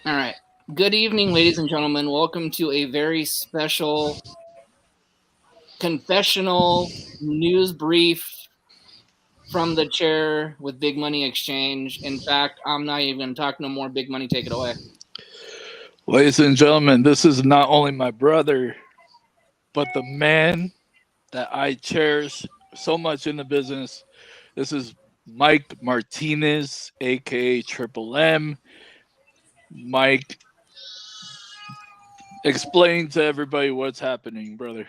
All right. Good evening, ladies and gentlemen. Welcome to a very special confessional news brief from the chair with Big Money Exchange. In fact, I'm not even going to talk no more. Big Money, take it away. Ladies and gentlemen, this is not only my brother, but the man that I cherish so much in the business. This is Mike Martinez, aka Triple M. Mike, explain to everybody what's happening, brother.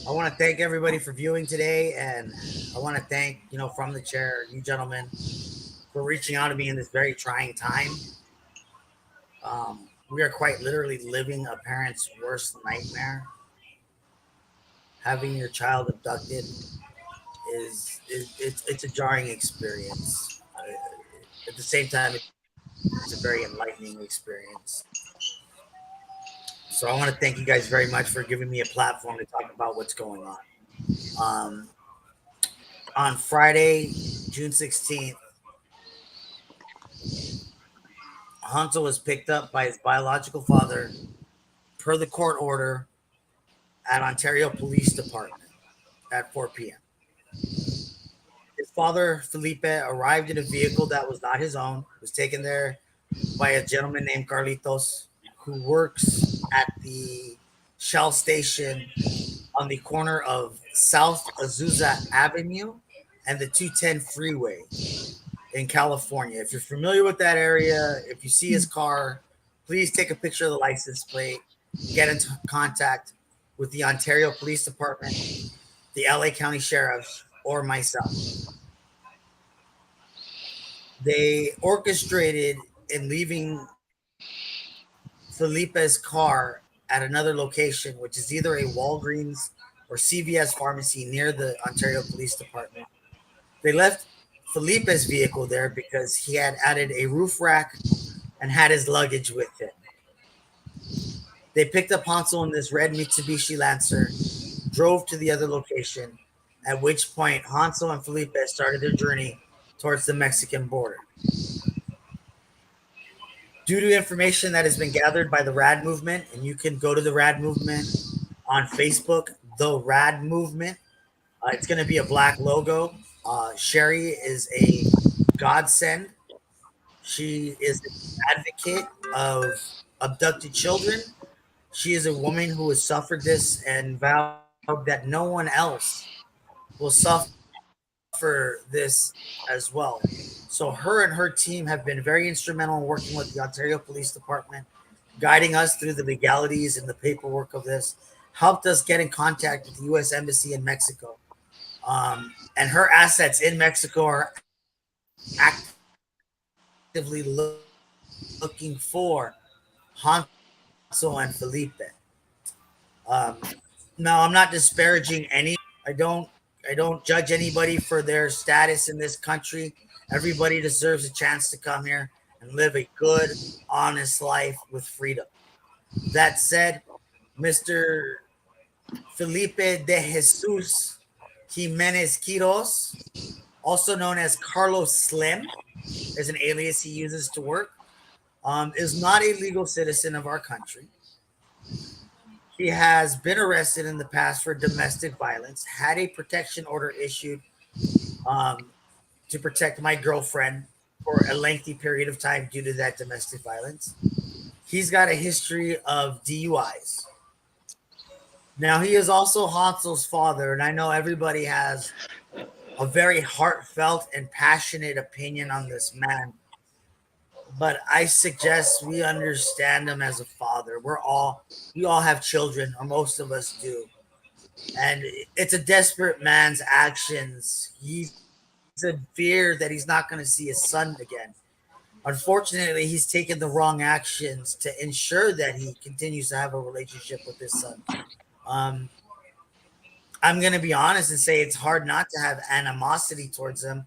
I want to thank everybody for viewing today, and I want to thank from the chair, you gentlemen, for reaching out to me in this very trying time. We are quite literally living a parent's worst nightmare. Having your child abducted it's a jarring experience. At the same time, it's a very enlightening experience. So I want to thank you guys very much for giving me a platform to talk about what's going on. Um, on Friday, June 16th, Hanzo was picked up by his biological father per the court order at Ontario Police Department at 4 p.m. His father, Felipe, arrived in a vehicle that was not his own, was taken there by a gentleman named Carlitos who works at the Shell station on the corner of South Azusa Avenue and the 210 freeway in California. If you're familiar with that area, if you see his car, please take a picture of the license plate, get into contact with the Ontario Police Department, the LA County Sheriff, or myself. They orchestrated in leaving Felipe's car at another location, which is either a Walgreens or CVS pharmacy near the Ontario Police Department. They left Felipe's vehicle there because he had added a roof rack and had his luggage with him. They picked up Hansel in this red Mitsubishi Lancer, drove to the other location, at which point Hansel and Felipe started their journey towards the Mexican border. Due to information that has been gathered by the RAD movement, and you can go to the RAD movement on Facebook, the RAD movement. It's going to be a black logo. Sherry is a godsend. She is an advocate of abducted children. She is a woman who has suffered this and vowed that no one else will suffer this as well. So her and her team have been very instrumental in working with the Ontario Police Department, guiding us through the legalities and the paperwork of this, helped us get in contact with the U.S. Embassy in Mexico. And her assets in Mexico are actively looking for Hanso and Felipe. Now, I'm not disparaging anybody. I don't judge anybody for their status in this country. Everybody deserves a chance to come here and live a good, honest life with freedom. That said, Mr. Felipe de Jesus Jimenez Quiros, also known as Carlos Slim, is an alias he uses to work, is not a legal citizen of our country. He has been arrested in the past for domestic violence, had a protection order issued um, to protect my girlfriend for a lengthy period of time due to that domestic violence. He's got a history of DUIs. Now, he is also Hansel's father, and I know everybody has a very heartfelt and passionate opinion on this man, but I suggest we understand him as a father. We all have children, or most of us do. And it's a desperate man's actions. He's in fear that he's not going to see his son again. Unfortunately, he's taken the wrong actions to ensure that he continues to have a relationship with his son. Um, I'm going to be honest and say it's hard not to have animosity towards him.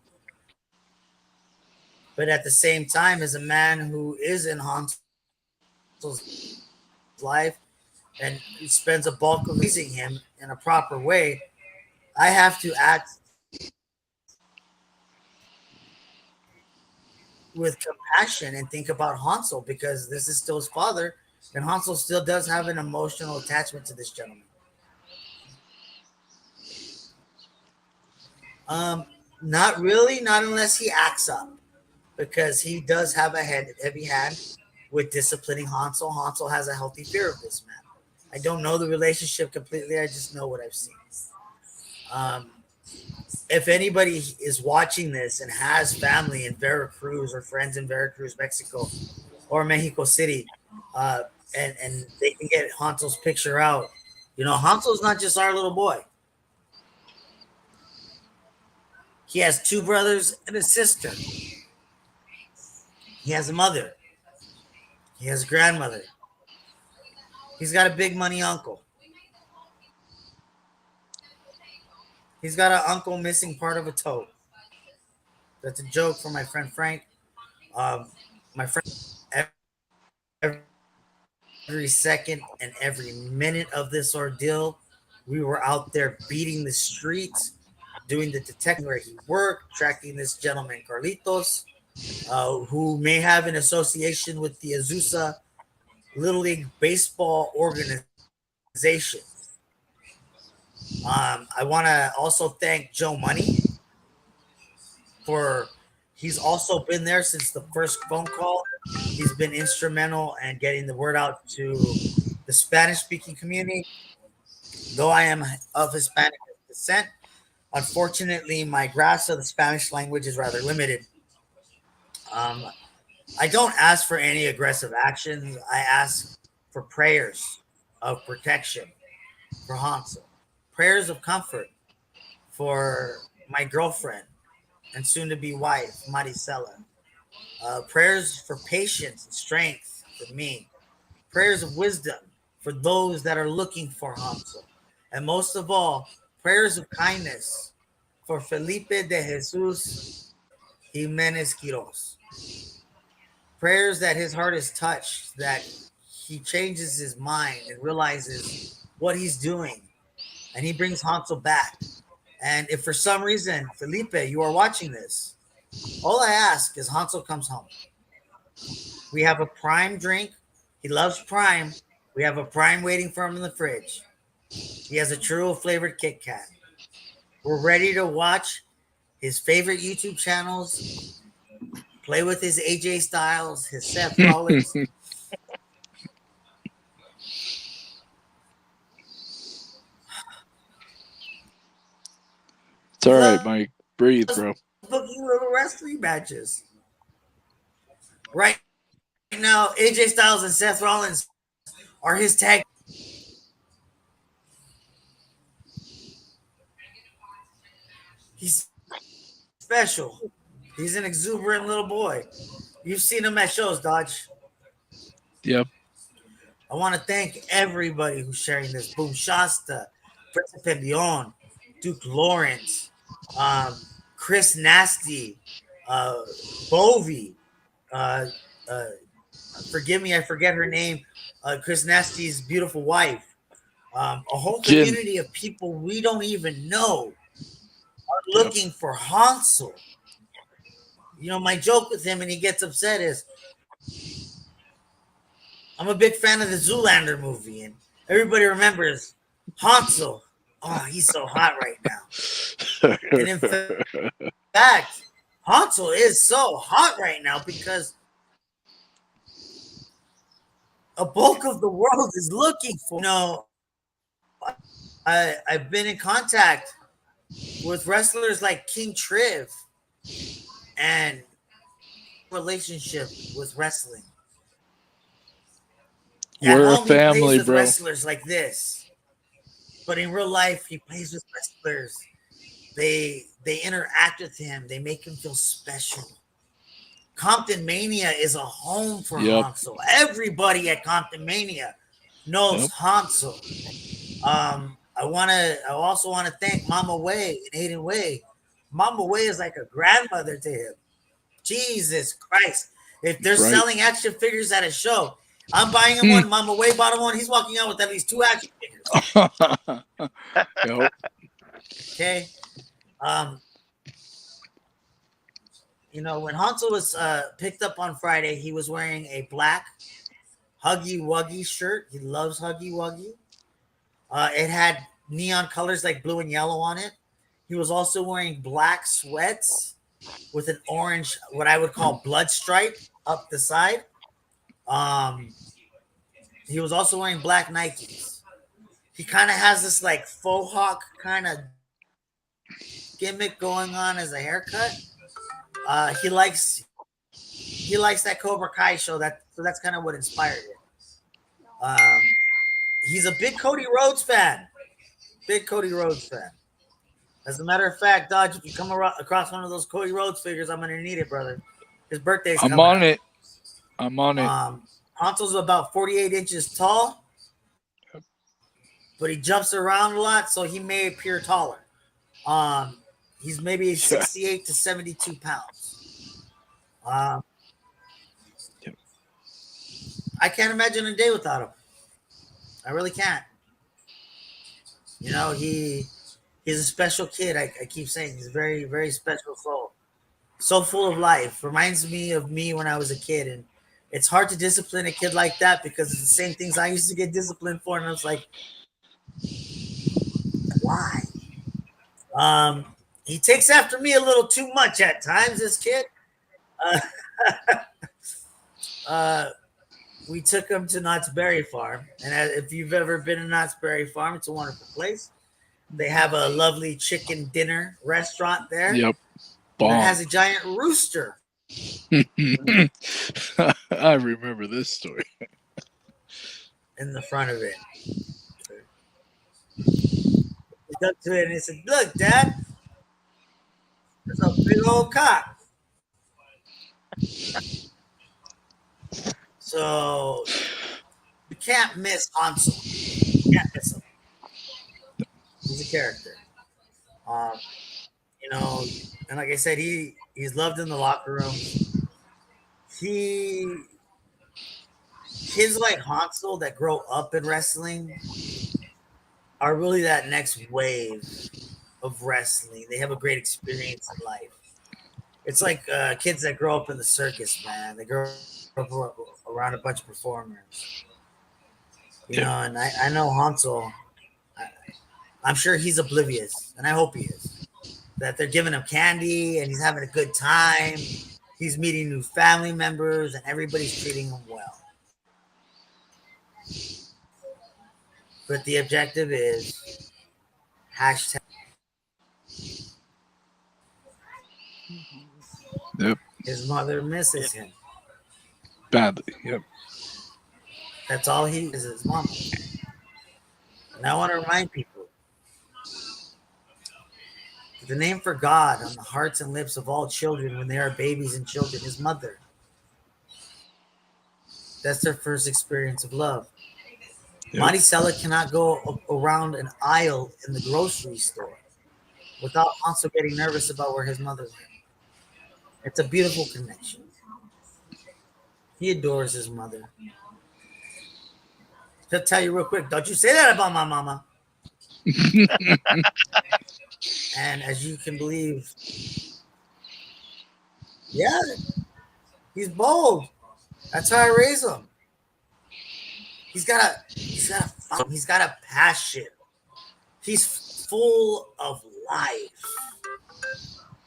But at the same time, as a man who is in Hansel's life and he spends a bulk of his life raising him in a proper way, I have to act as a father with compassion and think about Hansel, because this is still his father, and Hansel still does have an emotional attachment to this gentleman. Not really, not unless he acts up, because he does have a heavy hand with disciplining Hansel. Hansel has a healthy fear of this man. I don't know the relationship completely. I just know what I've seen. If anybody is watching this and has family in Veracruz or friends in Veracruz, Mexico, or Mexico City, and they can get Hansel's picture out, Hansel's not just our little boy. He has 2 brothers and a sister. He has a mother. He has a grandmother. He's got a big money uncle. He's got an uncle missing part of a toe. That's a joke for my friend Frank. My friend, every second and every minute of this ordeal, we were out there beating the streets, doing the detecting where he worked, tracking this gentleman Carlitos, who may have an association with the Azusa Little League Baseball organization. I want to also thank Joe Money he's also been there since the first phone call. He's been instrumental in getting the word out to the Spanish-speaking community. Though I am of Hispanic descent, unfortunately, my grasp of the Spanish language is rather limited. I don't ask for any aggressive actions. I ask for prayers of protection for Hansel, prayers of comfort for my girlfriend and soon-to-be wife, Maricela, prayers for patience and strength for me, prayers of wisdom for those that are looking for Hansel, and most of all, prayers of kindness for Felipe de Jesus Jimenez Quiroz. Prayers that his heart is touched, that he changes his mind and realizes what he's doing, and he brings Hansel back. And if for some reason, Felipe, you are watching this, all I ask is Hansel comes home. We have a Prime drink. He loves Prime. We have a Prime waiting for him in the fridge. He has a churro flavored Kit Kat. We're ready to watch his favorite YouTube channels, play with his AJ Styles, his Seth Rollins. It's all right, Mike. Breathe, bro. Booking little wrestling matches. Right now, AJ Styles and Seth Rollins are his tag. He's special. He's an exuberant little boy. You've seen him at shows, Dodge. Yep. I want to thank everybody who's sharing this. Boom Shasta, Principe Leon, Duke Lawrence, Chris Nasty, Bovey. Forgive me, I forget her name. Chris Nasty's beautiful wife. A whole community of people we don't even know are looking for Hansel. My joke with him and he gets upset is, I'm a big fan of the Zoolander movie, and everybody remembers Hansel. Oh, he's so hot right now. And in fact, Hansel is so hot right now because a bulk of the world is looking for. I've been in contact with wrestlers like King Triv and relationship with wrestling. We're a family, plays with bro. Wrestlers like this, but in real life, he plays with wrestlers. They interact with him. They make him feel special. Compton Mania is a home for Hansel. Everybody at Compton Mania knows Hansel. I also want to thank Mama Way and Aiden Way. Mama Way is like a grandmother to him. Jesus Christ! If they're selling action figures at a show, I'm buying him one. Mama Way bought him one. He's walking out with at least 2 action figures. Okay. when Hansel was picked up on Friday, he was wearing a black Huggy Wuggy shirt. He loves Huggy Wuggy. It had neon colors like blue and yellow on it. He was also wearing black sweats with an orange, what I would call blood stripe up the side. He was also wearing black Nikes. He kind of has this like faux hawk kind of gimmick going on as a haircut. He likes that Cobra Kai show. So that's kind of what inspired it. He's a big Cody Rhodes fan. Big Cody Rhodes fan. As a matter of fact, Dodge, if you come across one of those Cody Rhodes figures, I'm gonna need it, brother. His birthday's coming up. I'm on it. Hansel's about 48 inches tall, but he jumps around a lot, so he may appear taller. He's maybe 68 to 72 pounds. I can't imagine a day without him. I really can't. He's a special kid. I keep saying he's a very, very special soul. So full of life. Reminds me of me when I was a kid. And it's hard to discipline a kid like that because it's the same things I used to get disciplined for. And I was like, why? He takes after me a little too much at times, this kid. We took him to Knott's Berry Farm. And if you've ever been to Knott's Berry Farm, it's a wonderful place. They have a lovely chicken dinner restaurant there. Yep. It has a giant rooster. I remember this story. In the front of it. He looked up to it and he said, "Look, Dad, there's a big old cock." So you can't miss Hansel. You can't miss him. He's a character. And like I said, he's loved in the locker room. Kids like Hansel that grow up in wrestling are really that next wave of wrestling. They have a great experience in life. It's like kids that grow up in the circus, man. They grow up around a bunch of performers. And I know Hansel. I'm sure he's oblivious, and I hope he is, that they're giving him candy and he's having a good time. He's meeting new family members and everybody's treating him well. But the objective is hashtag. Yep. His mother misses him. Badly. Yep. That's all he is, his mama. And I want to remind people, the name for God on the hearts and lips of all children when they are babies and children is mother. That's their first experience of love. Yep. Maricela cannot go around an aisle in the grocery store without also getting nervous about where his mother went. It's a beautiful connection. He adores his mother. I'll tell you real quick, don't you say that about my mama. And as you can believe, yeah, he's bold. That's how I raise him. He's got a passion. He's full of life.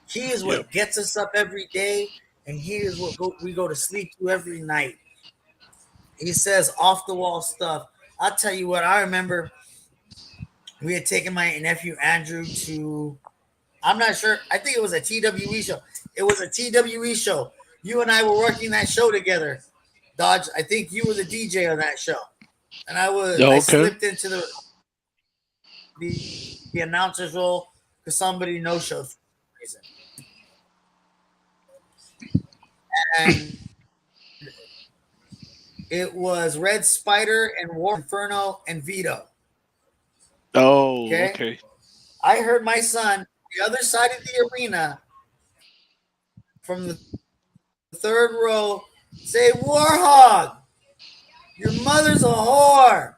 He is what gets us up every day, and he is what we go to sleep to every night. He says off the wall stuff. I'll tell you what, I remember we had taken my nephew Andrew to, I'm not sure, I think it was a TWE show. It was a TWE show. You and I were working that show together, Dodge. I think you were the DJ on that show. And I slipped into the announcer's role because somebody no-showed for some reason. And it was Red Spider and War Inferno and Vito. Oh, okay. I heard my son, the other side of the arena, from the third row, say, "Warhog, your mother's a whore."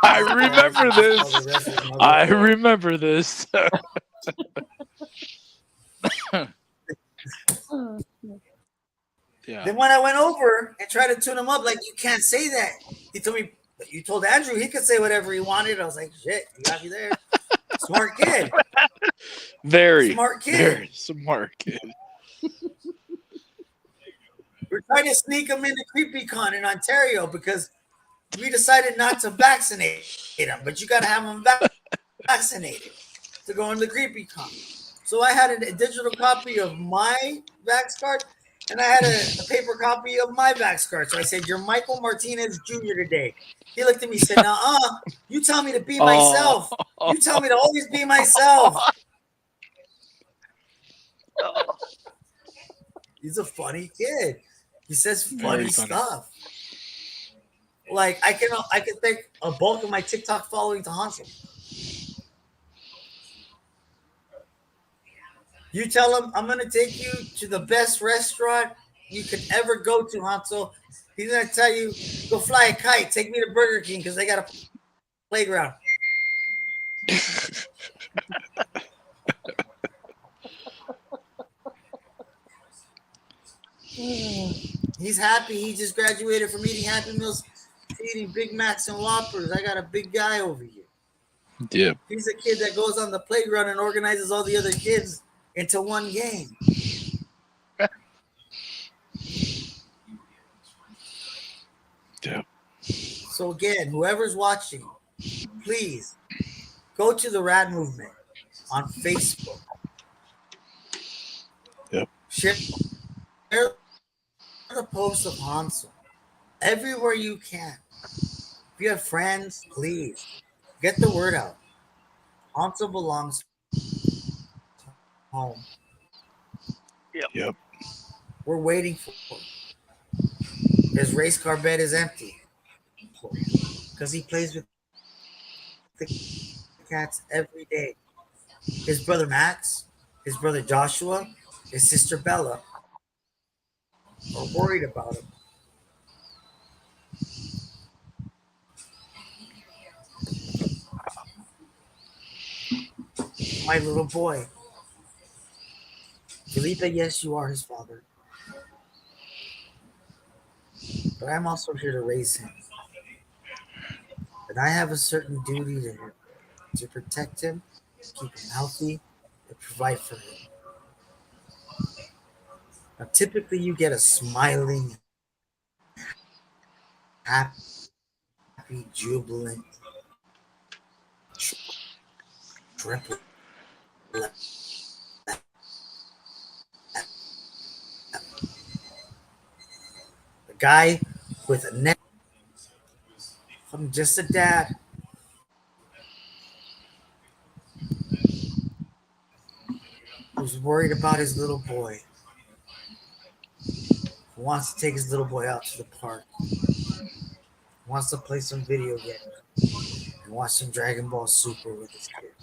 I remember this. I remember this. when I went over and tried to tune him up, like, you can't say that. He told me, but you told Andrew he could say whatever he wanted. I was like, shit, you got me there. Smart kid. Very Smart kid. Very smart kid. We're trying to sneak him into CreepyCon in Ontario because we decided not to vaccinate him, but you got to have him vaccinated to go into CreepyCon. So I had a digital copy of my Vax card, and I had a paper copy of my Vax card. So I said, "You're Michael Martinez Jr. today." He looked at me and said, "Nuh-uh, you tell me to be myself. You tell me to always be myself." He's a funny kid. He says funny stuff. Like I can thank a bulk of my TikTok following to Hansel. You tell him I'm gonna take you to the best restaurant you could ever go to, Hansel. He's gonna tell you, go fly a kite, take me to Burger King because they got a playground. He's happy. He just graduated from eating Happy Meals to eating Big Macs and Whoppers. I got a big guy over here. Yeah. He's a kid that goes on the playground and organizes all the other kids into one game. Yeah. So again, whoever's watching, please go to the Rad Movement on Facebook. Yep. Share the post of Hansel everywhere you can. If you have friends, please get the word out. Hansel belongs home. Yep. We're waiting for him. His race car bed is empty because he plays with the cats every day. His brother Max, his brother Joshua, his sister Bella are worried about him. My little boy. Felipe, yes, you are his father. But I'm also here to raise him. And I have a certain duty to him, to protect him, keep him healthy, and provide for him. Now, typically, you get a smiling, happy, jubilant, triple. A guy with a neck. I'm just a dad. Who's worried about his little boy. Who wants to take his little boy out to the park. Wants to play some video games. And watch some Dragon Ball Super with his kid.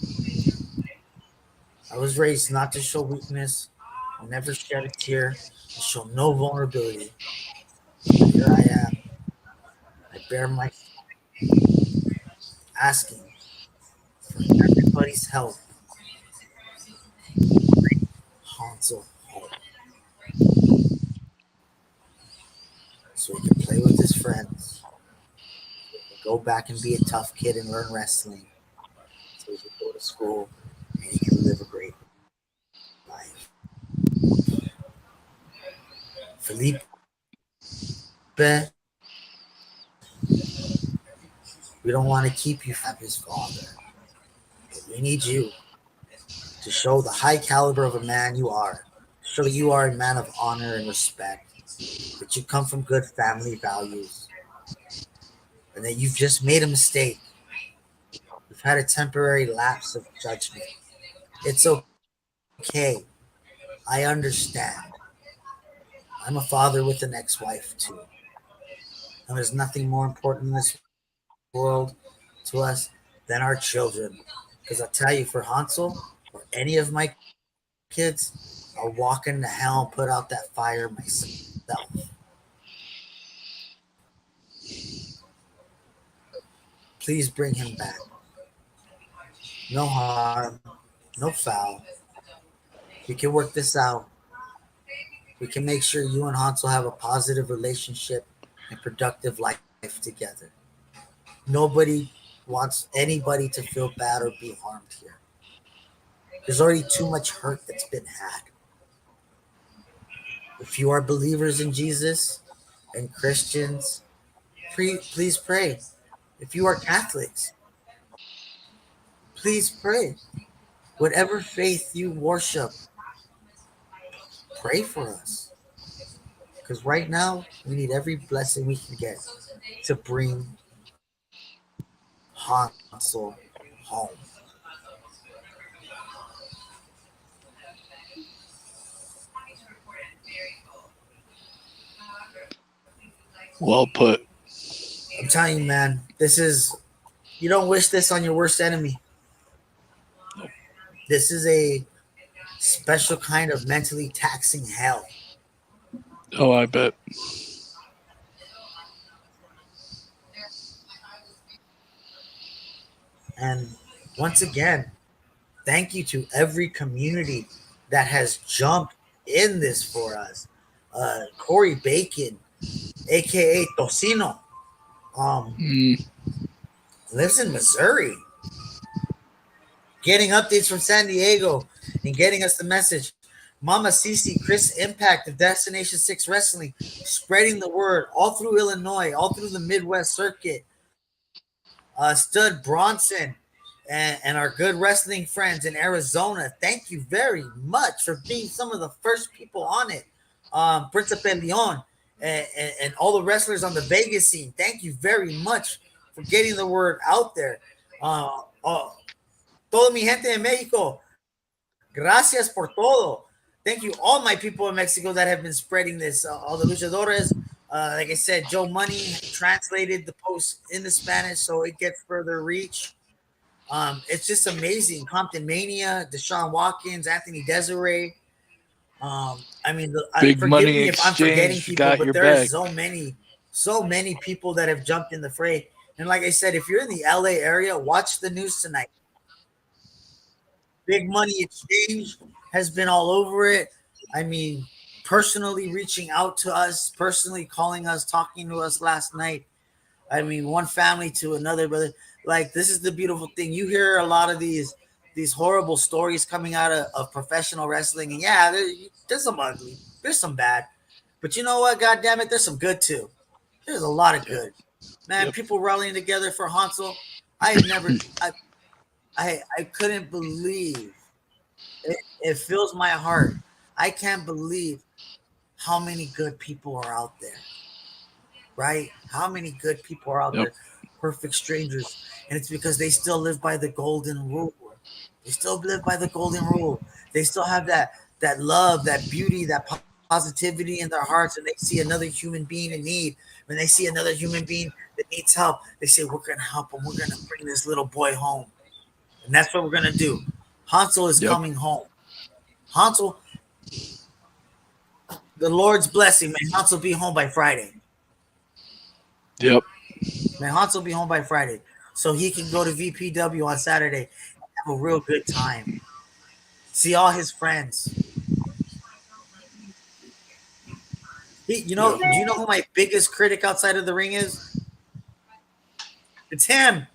I was raised not to show weakness. I never shed a tear. I show no vulnerability. Here I am. I bear my asking for everybody's help. Hansel home. So he can play with his friends. Go back and be a tough kid and learn wrestling. So he can go to school and he can live a great life. Felipe, we don't want to keep you from his father. But we need you to show the high caliber of a man you are. Show that you are a man of honor and respect. That you come from good family values. And that you've just made a mistake. You've had a temporary lapse of judgment. It's okay. I understand. I'm a father with an ex-wife too. And there's nothing more important in this world to us than our children. Because I'll tell you, for Hansel or any of my kids, I'll walk into hell and put out that fire myself. Please bring him back. No harm, no foul. We can work this out. we can make sure you and Hansel have a positive relationship and productive life together. Nobody wants anybody to feel bad or be harmed here. There's already too much hurt that's been had. If you are believers in Jesus and Christians, please pray. If you are Catholics, please pray. Whatever faith you worship, pray for us. Because right now, we need every blessing we can get to bring Hansel home. Well put. I'm telling you, man, you don't wish this on your worst enemy. This is a special kind of mentally taxing hell. Oh, I bet. And once again, thank you to every community that has jumped in this for us. Corey Bacon, aka Tocino, lives in Missouri, getting updates from San Diego and getting us the message. Mama Cece, Chris Impact of Destination 6 Wrestling, spreading the word all through Illinois, all through the Midwest circuit. Stud Bronson and our good wrestling friends in Arizona, thank you very much for being some of the first people on it. Principe Leon and all the wrestlers on the Vegas scene, thank you very much for getting the word out there. Todo mi gente de Mexico, gracias por todo. Thank you, all my people in Mexico that have been spreading this. All the luchadores, like I said, Joe Money translated the post into Spanish so it gets further reach. It's just amazing. Compton Mania, Deshaun Watkins, Anthony Desiree. I mean, Big forgive Money me if I'm forgetting Exchange people, got but your there's back. so many people that have jumped in the fray. And like I said, if you're in the LA area, watch the news tonight. Big Money Exchange has been all over it. I mean, personally reaching out to us, personally calling us, talking to us last night. I mean, one family to another, brother. Like, this is the beautiful thing. You hear a lot of these horrible stories coming out of professional wrestling, and yeah, there's some ugly, there's some bad, but you know what? God damn it, there's some good too. There's a lot of good, man. Yep. People rallying together for Hansel. I had never, I couldn't believe it. It fills my heart. I can't believe how many good people are out there. Right? How many good people are out there? Perfect strangers. And it's because they still live by the golden rule. They still live by the golden rule. They still have that love, that beauty, that positivity in their hearts, and they see another human being in need. When they see another human being that needs help, they say, we're going to help him. We're going to bring this little boy home. And that's what we're going to do. Hansel is coming home. Hansel, the Lord's blessing, may Hansel be home by Friday. Yep. May Hansel be home by Friday so he can go to VPW on Saturday and have a real good time. See all his friends. Do you know who my biggest critic outside of the ring is? It's him.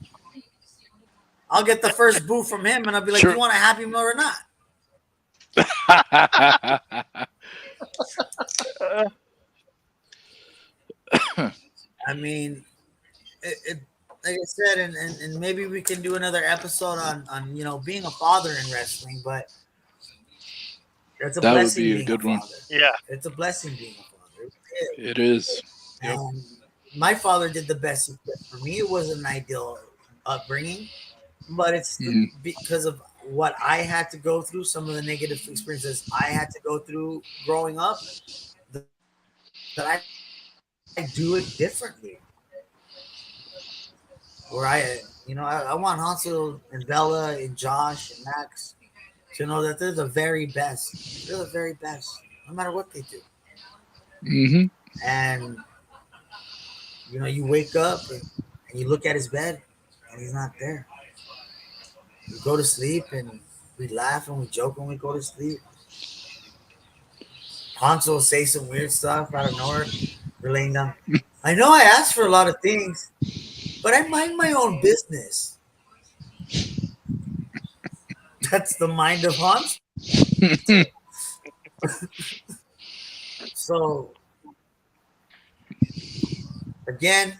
I'll get the first boo from him and I'll be like, you want a Happy Meal or not? I mean, like I said, and maybe we can do another episode on being a father in wrestling, but it's a blessing. That would be a good one. Yeah, it's a blessing being a father. It is. Yep. My father did the best he could. For me, it wasn't an ideal upbringing, but it's because of what I had to go through, some of the negative experiences I had to go through growing up, that I do it differently. Where I want Hansel and Bella and Josh and Max to know that they're the very best. They're the very best, no matter what they do. Mm-hmm. And you wake up and you look at his bed and he's not there. We go to sleep and we laugh and we joke when we go to sleep. Hansel will say some weird stuff out of nowhere. We're laying down. I know I asked for a lot of things, but I mind my own business. That's the mind of Hansel. So, again,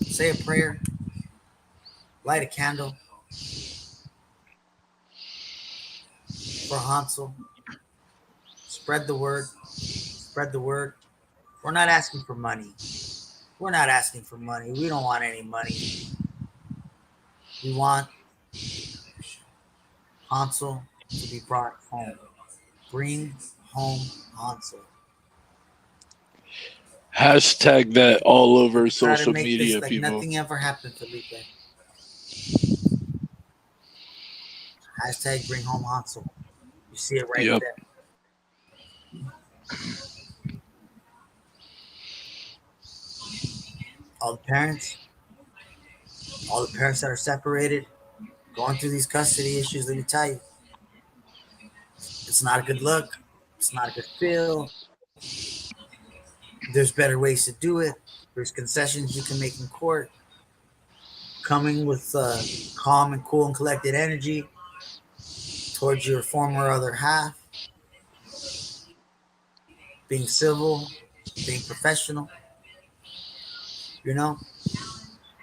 say a prayer, light a candle for Hansel. Spread the word. Spread the word. We're not asking for money. We're not asking for money. We don't want any money. We want Hansel to be brought home. Bring home Hansel. Hashtag that all over Try to social make media, this like people. nothing ever happened, Felipe. Hashtag bring home Hansel. You see it right Yep. there. All the parents that are separated, going through these custody issues, let me tell you, it's not a good look. It's not a good feel. There's better ways to do it. There's concessions you can make in court. Coming with calm and cool and collected energy towards your former other half. Being civil, being professional. You know,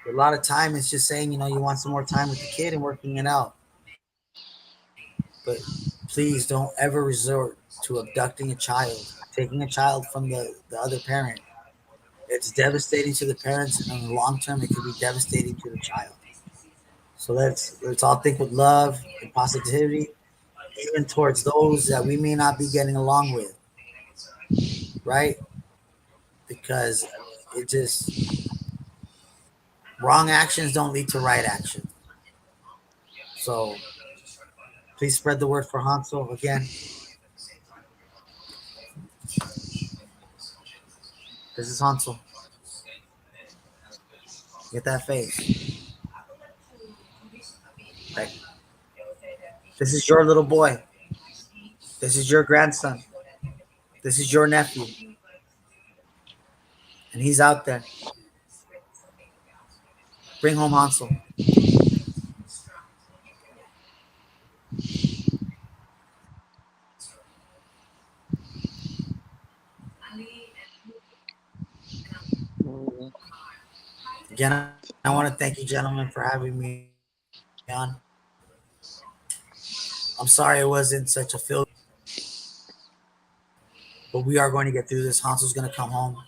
a lot of time it's just saying, you know, you want some more time with the kid and working it out. But please don't ever resort to abducting a child, taking a child from the other parent. It's devastating to the parents, and in the long term, it could be devastating to the child. So let's all think with love and positivity, even towards those that we may not be getting along with, right? Because it just wrong actions don't lead to right action. So please spread the word for Hansel again. This is Hansel. Get that face. Right. This is your little boy. This is your grandson. This is your nephew. And he's out there. Bring home Hansel. Again, I want to thank you, gentlemen, for having me on. I'm sorry it wasn't such a feel, but we are going to get through this. Hansel's going to come home.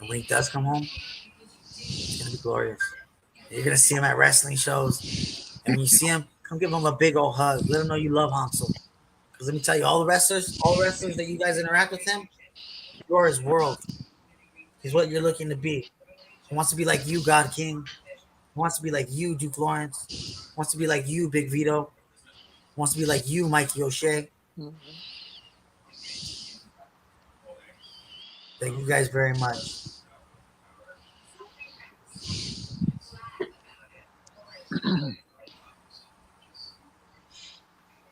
And when he does come home, it's going to be glorious. You're going to see him at wrestling shows. And when you see him, come give him a big old hug. Let him know you love Hansel. Because let me tell you, all the wrestlers that you guys interact with him, you're his world. He's what you're looking to be. He wants to be like you, God King. He wants to be like you, Duke Lawrence. He wants to be like you, Big Vito. He wants to be like you, Mikey O'Shea. Thank you guys very much.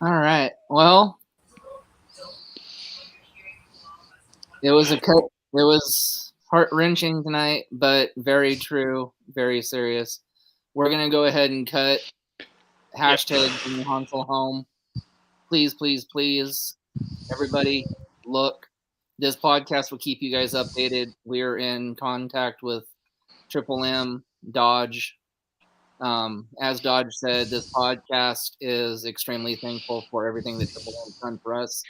All right. Well, it was heart-wrenching tonight, but very true, very serious. We're gonna go ahead and cut. Hashtag bring Hansel home. Please, please, please, everybody, look. This podcast will keep you guys updated. We're in contact with Triple M, Dodge. As Dodge said, this podcast is extremely thankful for everything that Triple M's done for us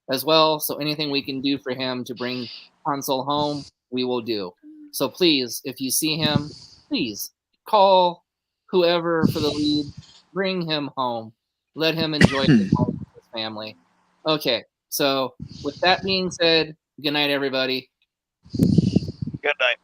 as well. So anything we can do for him to bring Hansel home, we will do. So please, if you see him, please call whoever for the lead. Bring him home. Let him enjoy his home with his family. Okay, so with that being said, good night, everybody. Good night.